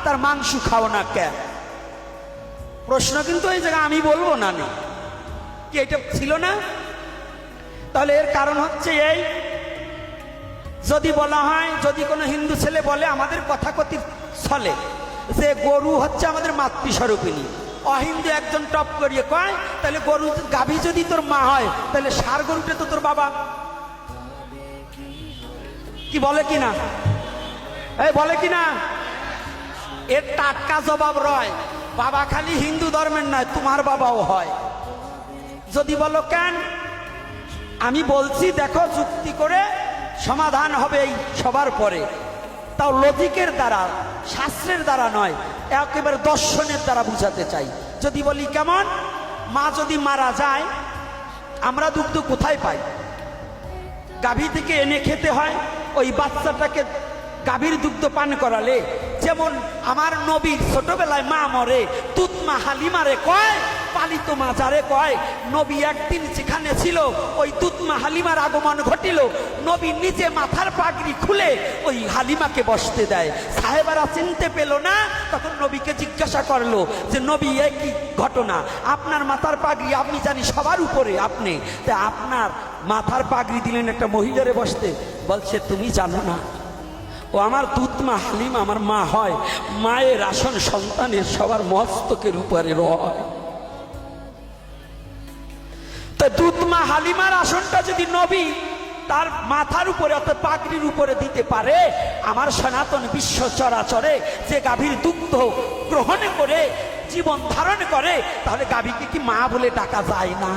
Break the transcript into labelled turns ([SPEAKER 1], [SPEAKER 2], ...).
[SPEAKER 1] তার মাংস খাও না কেন? প্রশ্ন কিন্তু এই জায়গায় আমি বলবো না, কি এটা ছিল না? তাহলে এর কারণ হচ্ছে এই, যদি বলা হয়, যদি কোনো হিন্দু ছেলে বলে আমাদের কথাকথিত ছলে যে গরু হচ্ছে আমাদের মাতৃস্বরূপিণী, অহিন্দু একজন টপ করিয়ে কয় তাহলে গরু গাভী যদি তোর মা হয় তাহলে ষাঁড় গরুটা তো তোর বাবা। কি বলে কিনা? এই বলে কিনা? এর টাটকা জবাব রয়, বাবা খালি হিন্দু ধর্মের নয়, তোমার বাবাও হয়। যদি বলো কেন, আমি বলছি দেখো যুক্তি করে সমাধান হবে এই সবার পরে, তাও লজিকের দ্বারা, শাস্ত্রের দ্বারা নয়, একেবারে দর্শনের দ্বারা বুঝাতে চাই। যদি বলি কেমন, মা যদি মারা যায় আমরা দুগ্ধ কোথায় পাই? গাভী থেকে এনে খেতে হয়। ওই বাচ্চাটাকে গাভীর দুগ্ধ পান করালে, যেমন আমার নবীর ছোটবেলায় মা মরে, তুতমা হালিমারে কয়, পালিত মা যারে কয়, নবী একদিন যেখানে ছিল ওই তুতমা হালিমার আগমন ঘটিল, নবী নিজে মাথার পাগড়ি খুলে ওই হালিমাকে বসতে দেয়। সাহেবারা চিনতে পেল না, তখন নবীকে জিজ্ঞাসা করলো যে নবী এ কি ঘটনা? আপনার মাথার পাগড়ি আমি জানি সবার উপরে, আপনি তা আপনার মাথার পাগড়ি দিলেন একটা মহিলারে বসতে? বলছে তুমি জানো না, ও আমার তুতমা হালিমা আমার মা হয়, মায়ের আসন সন্তানের সবার মস্তকের উপরে রয়। তো তুতমা হালিমার আসনটা যদি নবী তার মাথার উপরে অর্থাৎ পাগড়ির উপরে দিতে পারে, আমার সনাতন বিশ্ব চরাচরে যে গাভীর দুগ্ধ গ্রহণ করে জীবন ধারণ করে, তাহলে গাভীকে কি মা বলে ডাকা যায় না?